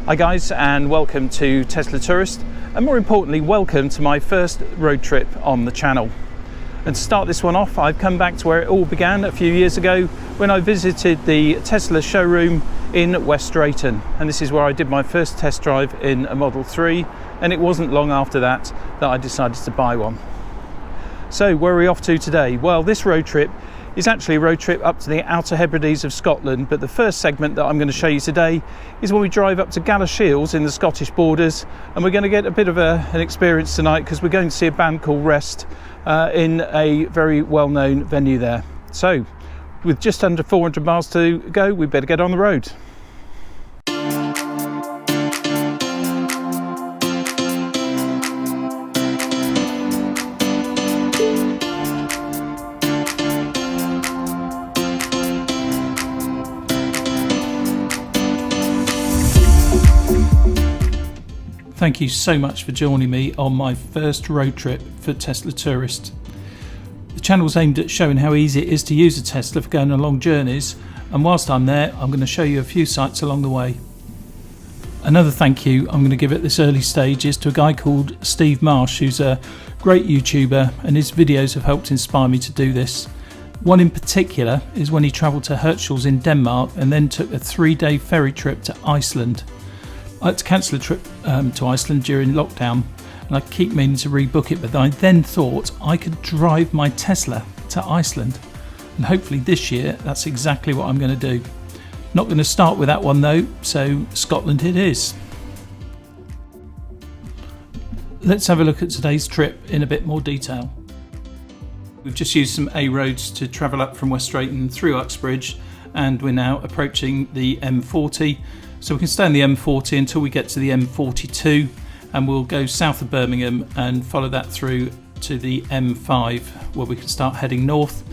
Hi guys, and welcome to Tesla Tourist, and more importantly welcome to my first road trip on the channel. And to start this one off, I've come back to where it all began a few years ago when I visited the Tesla showroom in West Drayton, and this is where I did my first test drive in a Model 3, and it wasn't long after that I decided to buy one. So where are we off to today? Well, this road trip is actually a road trip up to the Outer Hebrides of Scotland, but the first segment that I'm going to show you today is when we drive up to Galashiels in the Scottish borders, and we're going to get a bit of an experience tonight because we're going to see a band called Wrest-ful in a very well-known venue there. So with just under 400 miles to go, we better get on the road. Thank you so much for joining me on my first road trip for Tesla Tourist. The channel's aimed at showing how easy it is to use a Tesla for going on long journeys, and whilst I'm there I'm going to show you a few sights along the way. Another thank you I'm going to give at this early stage is to a guy called Steve Marsh, who's a great YouTuber, and his videos have helped inspire me to do this. One in particular is when he travelled to Galashiels in Denmark and then took a 3-day ferry trip to Iceland. I had to cancel a trip to Iceland during lockdown, and I keep meaning to rebook it, but I then thought I could drive my Tesla to Iceland, and hopefully this year that's exactly what I'm going to do. Not going to start with that one though, so Scotland it is. Let's have a look at today's trip in a bit more detail. We've just used some A roads to travel up from West Drayton through Uxbridge, and we're now approaching the M40. So we can stay on the M40 until we get to the M42, and we'll go south of Birmingham and follow that through to the M5, where we can start heading north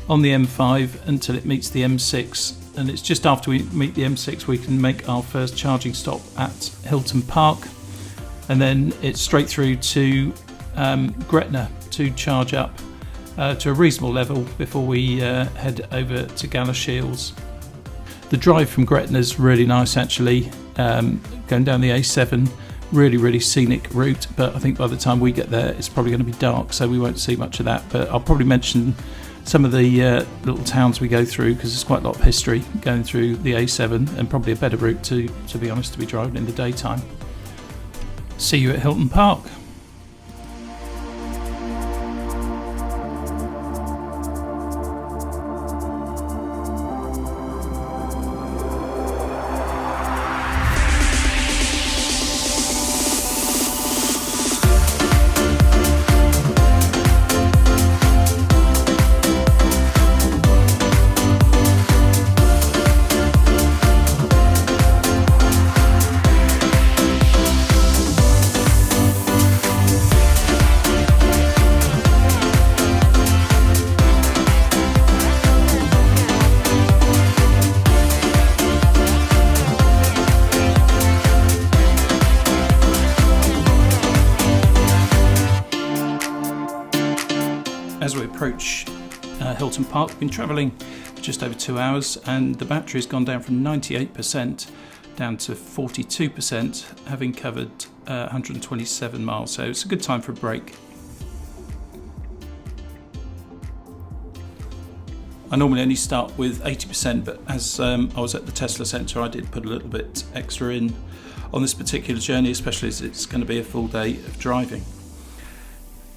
on the M5 until it meets the M6. And it's just after we meet the M6 we can make our first charging stop at Hilton Park, and then it's straight through to Gretna to charge up to a reasonable level before we head over to Galashiels. The drive from Gretna is really nice actually, going down the A7, really scenic route, but I think by the time we get there it's probably going to be dark, so we won't see much of that, but I'll probably mention some of the little towns we go through because there's quite a lot of history going through the A7, and probably a better route to be honest, to be driving in the daytime. See you at Hilton Park. As we approach Hilton Park, we've been travelling for just over 2 hours, and the battery's gone down from 98% down to 42%, having covered 127 miles, so it's a good time for a break. I normally only start with 80%, but as I was at the Tesla Centre I did put a little bit extra in on this particular journey, especially as it's going to be a full day of driving.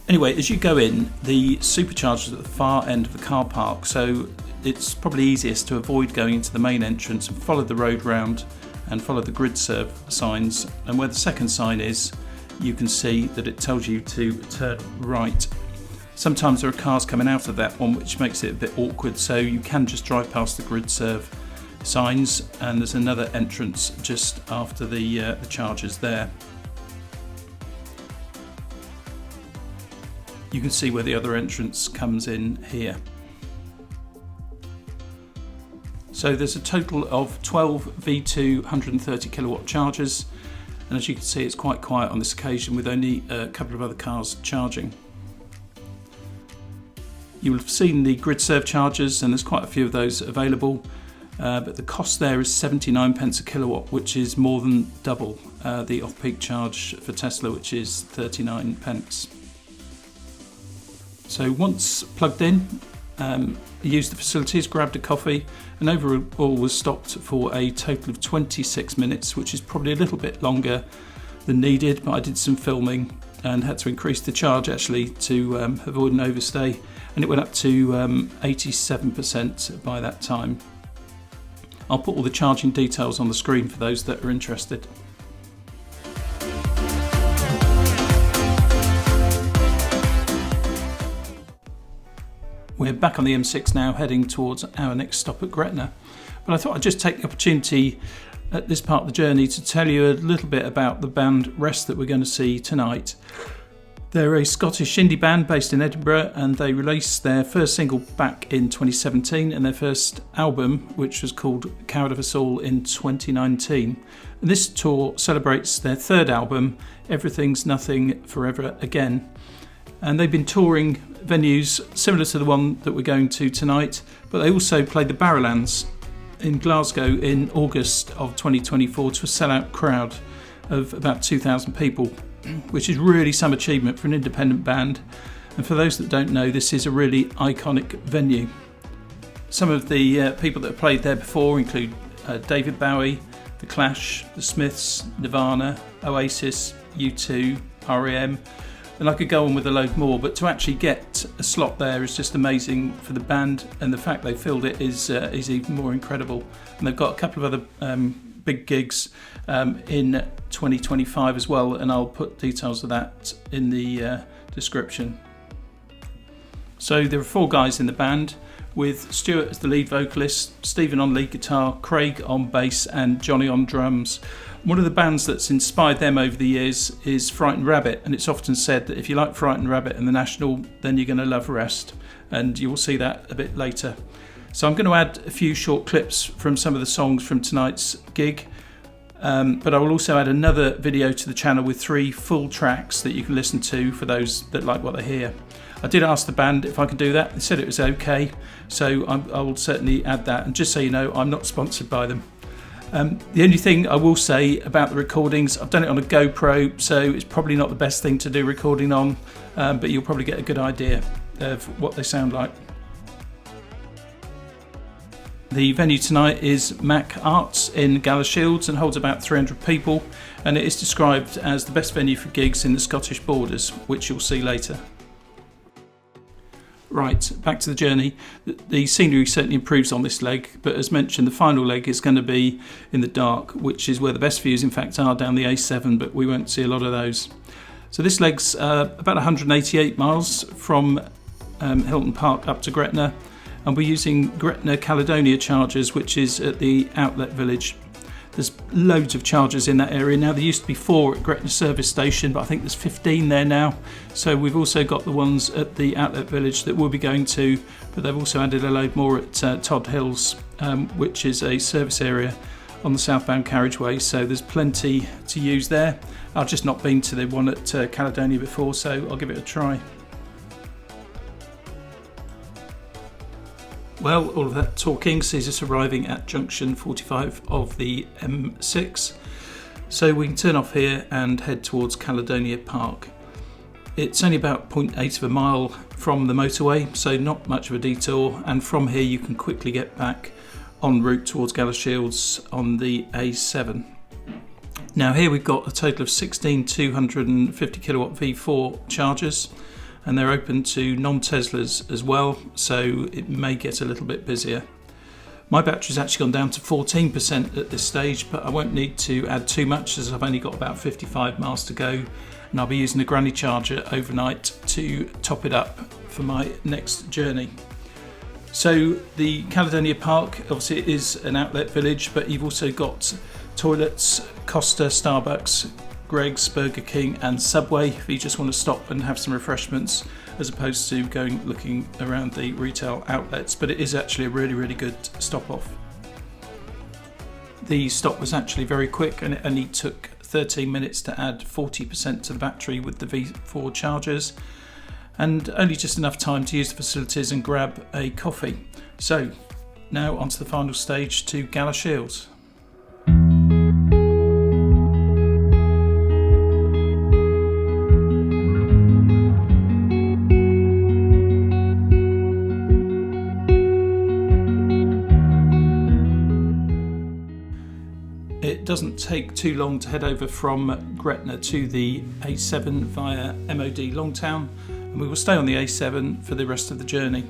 Anyway, as you go in, the Supercharger is at the far end of the car park, so it's probably easiest to avoid going into the main entrance and follow the road round and follow the grid serve signs, and where the second sign is you can see that it tells you to turn right. Sometimes there are cars coming out of that one, which makes it a bit awkward, so you can just drive past the grid serve signs, and there's another entrance just after the chargers there. You can see where the other entrance comes in here. So there's a total of 12 V2 130 kilowatt chargers, and as you can see it's quite quiet on this occasion with only a couple of other cars charging. You will have seen the grid serve chargers, and there's quite a few of those available. but the cost there is 79 pence a kilowatt, which is more than double the off-peak charge for Tesla, which is 39 pence. So once plugged in, used the facilities, grabbed a coffee, and overall was stopped for a total of 26 minutes, which is probably a little bit longer than needed, but I did some filming and had to increase the charge actually to avoid an overstay, and it went up to 87% by that time. I'll put all the charging details on the screen for those that are interested. We're back on the M6 now, heading towards our next stop at Gretna. But I thought I'd just take the opportunity at this part of the journey to tell you a little bit about the band Wrest that we're going to see tonight. They're a Scottish indie band based in Edinburgh, and they released their first single back in 2017 and their first album, which was called Coward of Us All, in 2019. And this tour celebrates their third album, Everything's Nothing Forever Again. And they've been touring venues similar to the one that we're going to tonight, but they also played the Barrowlands in Glasgow in August of 2024 to a sellout crowd of about 2,000 people, which is really some achievement for an independent band. And for those that don't know, this is a really iconic venue. Some of the people that have played there before include David Bowie, The Clash, The Smiths, Nirvana, Oasis, U2, R.E.M., and I could go on with a load more, but to actually get a slot there is just amazing for the band, and the fact they filled it is even more incredible. And they've got a couple of other big gigs in 2025 as well, and I'll put details of that in the description. So there are 4 guys in the band, with Stuart as the lead vocalist, Stephen on lead guitar, Craig on bass, and Johnny on drums. One of the bands that's inspired them over the years is Frightened Rabbit, and it's often said that if you like Frightened Rabbit and the National, then you're going to love Wrest, and you will see that a bit later. So I'm going to add a few short clips from some of the songs from tonight's gig, but I will also add another video to the channel with 3 full tracks that you can listen to for those that like what they hear. I did ask the band if I could do that. They said it was okay, so I will certainly add that. And just so you know, I'm not sponsored by them. The only thing I will say about the recordings, I've done it on a GoPro, so it's probably not the best thing to do recording on, but you'll probably get a good idea of what they sound like. The venue tonight is MacArts in Galashiels and holds about 300 people, and it is described as the best venue for gigs in the Scottish borders, which you'll see later. Right, back to the journey. The scenery certainly improves on this leg, but as mentioned, the final leg is going to be in the dark, which is where the best views in fact are down the A7, but we won't see a lot of those. So this leg's about 188 miles from Hilton Park up to Gretna, and we're using Gretna Caledonia chargers, which is at the outlet village. There's loads of chargers in that area now. There used to be 4 at Gretna service station, but I think there's 15 there now. So we've also got the ones at the outlet village that we'll be going to, but they've also added a load more at Todd Hills, which is a service area on the southbound carriageway. So there's plenty to use there. I've just not been to the one at Caledonia before, so I'll give it a try. Well, all of that talking sees us arriving at junction 45 of the M6, so we can turn off here and head towards Caledonia Park. It's only about 0.8 of a mile from the motorway, so not much of a detour, and from here you can quickly get back en route towards Galashiels on the A7. Now here we've got a total of 16 250 kilowatt V4 chargers, and they're open to non-Teslas as well, so it may get a little bit busier. My battery's actually gone down to 14% at this stage, but I won't need to add too much as I've only got about 55 miles to go, and I'll be using a granny charger overnight to top it up for my next journey. So the Caledonia Park, obviously it is an outlet village, but you've also got toilets, Costa, Starbucks, Greggs, Burger King and Subway if you just want to stop and have some refreshments, as opposed to going looking around the retail outlets. But it is actually a really good stop off. The stop was actually very quick, and it only took 13 minutes to add 40% to the battery with the V4 chargers, and only just enough time to use the facilities and grab a coffee. So Now onto the final stage to Galashiels. It doesn't take too long to head over from Gretna to the A7 via MOD Longtown, and we will stay on the A7 for the rest of the journey.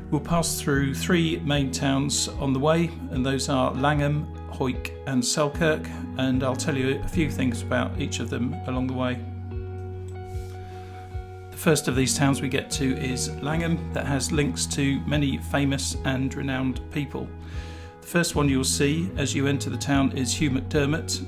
We'll pass through 3 main towns on the way, and those are Langham, Hawick and Selkirk, and I'll tell you a few things about each of them along the way. The first of these towns we get to is Langham, that has links to many famous and renowned people. The first one you'll see as you enter the town is Hugh McDermott,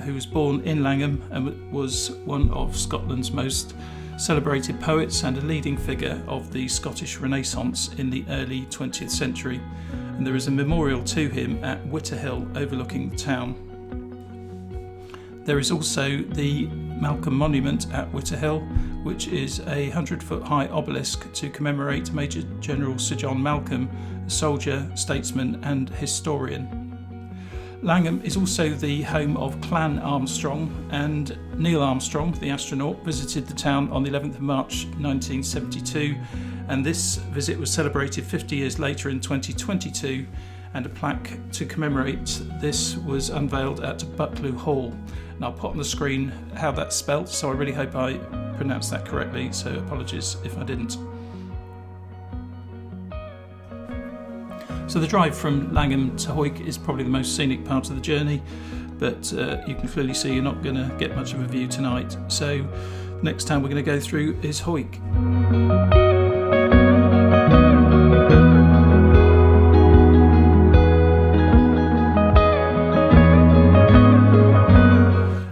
who was born in Langham and was one of Scotland's most celebrated poets and a leading figure of the Scottish Renaissance in the early 20th century. And there is a memorial to him at Hill overlooking the town. There is also the Malcolm Monument at Hill, which is a 100-foot high obelisk to commemorate Major General Sir John Malcolm, a soldier, statesman and historian. Langham is also the home of Clan Armstrong, and Neil Armstrong, the astronaut, visited the town on the 11th of March 1972, and this visit was celebrated 50 years later in 2022, and a plaque to commemorate this was unveiled at Buccleuch Hall. And I'll put on the screen how that's spelt, so I really hope I pronounced that correctly, so apologies if I didn't. So the drive from Langham to Hawick is probably the most scenic part of the journey, but you can clearly see you're not going to get much of a view tonight. So next town we're going to go through is Hawick.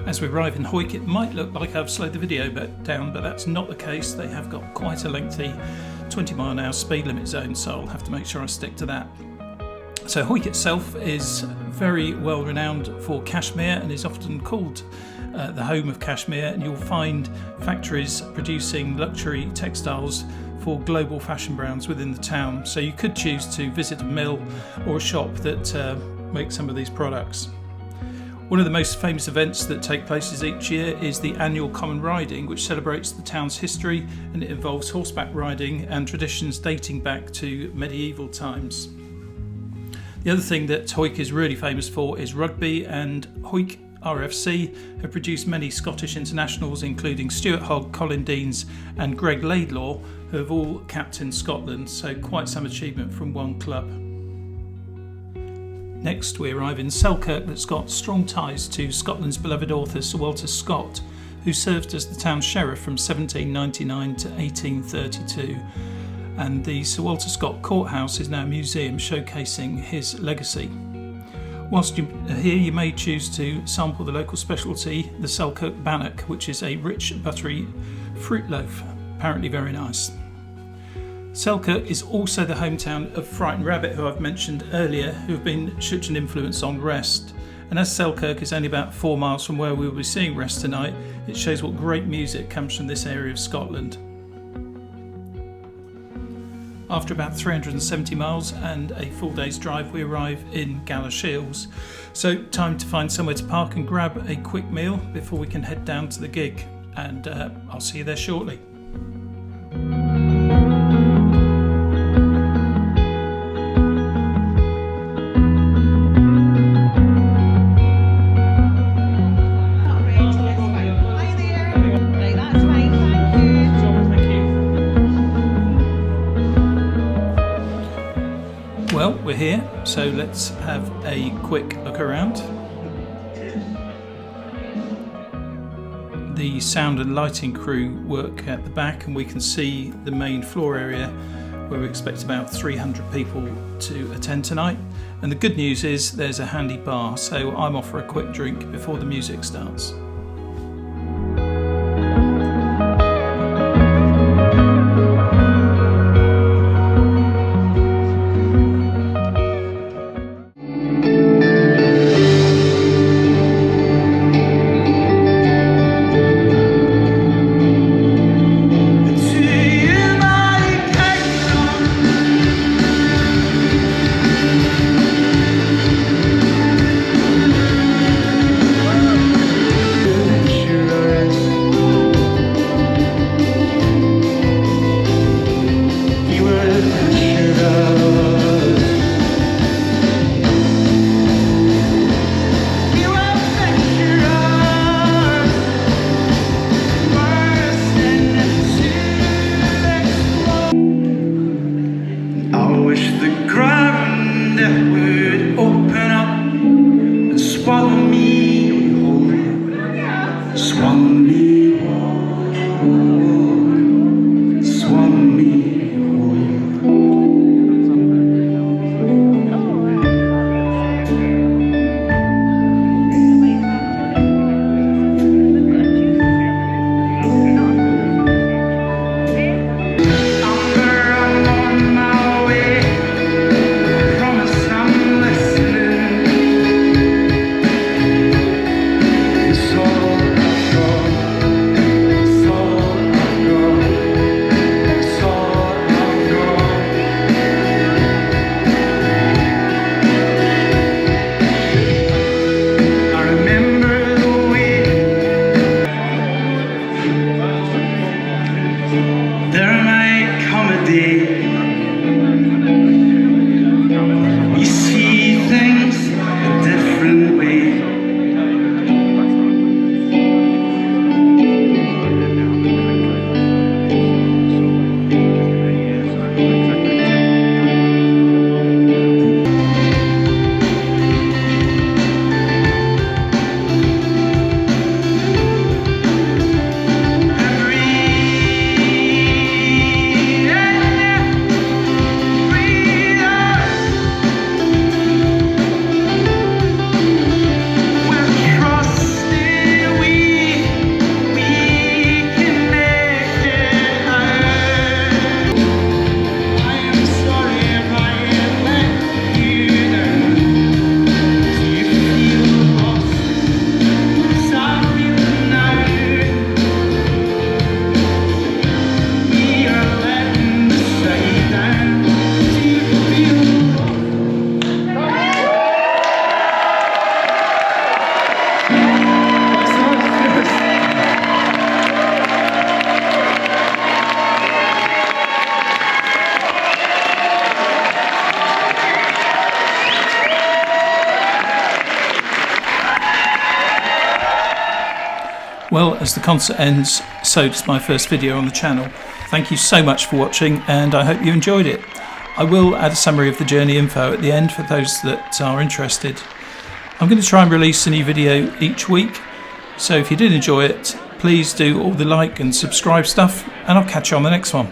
As we arrive in Hawick, it might look like I've slowed the video down, but that's not the case. They have got quite a lengthy 20-mile-an-hour speed limit zone, so I'll have to make sure I stick to that. So Hawick itself is very well renowned for cashmere and is often called the home of cashmere, and you'll find factories producing luxury textiles for global fashion brands within the town. So you could choose to visit a mill or a shop that makes some of these products. One of the most famous events that take place each year is the annual Common Riding, which celebrates the town's history, and it involves horseback riding and traditions dating back to medieval times. The other thing that Hawick is really famous for is rugby, and Hawick RFC have produced many Scottish internationals, including Stuart Hogg, Colin Deans and Greg Laidlaw, who have all captained Scotland, so quite some achievement from one club. Next we arrive in Selkirk, that's got strong ties to Scotland's beloved author Sir Walter Scott, who served as the town sheriff from 1799 to 1832. And the Sir Walter Scott Courthouse is now a museum showcasing his legacy. Whilst you're here, you may choose to sample the local specialty, the Selkirk bannock, which is a rich buttery fruit loaf, apparently very nice. Selkirk is also the hometown of Frightened Rabbit, who I've mentioned earlier, who have been such an influence on Wrest. And as Selkirk is only about 4 miles from where we will be seeing Wrest tonight, it shows what great music comes from this area of Scotland. After about 370 miles and a full day's drive, we arrive in Galashiels. So time to find somewhere to park and grab a quick meal before we can head down to the gig. And I'll see you there shortly. Well, we're here, so let's have a quick look around. The sound and lighting crew work at the back, and we can see the main floor area where we expect about 300 people to attend tonight. And the good news is there's a handy bar, so I'm off for a quick drink before the music starts. swallow me whole, swallow me whole, swallow me whole. You see things a different way. Well, as the concert ends, so does my first video on the channel. Thank you so much for watching, and I hope you enjoyed it. I will add a summary of the journey info at the end for those that are interested. I'm going to try and release a new video each week, so if you did enjoy it, please do all the like and subscribe stuff, and I'll catch you on the next one.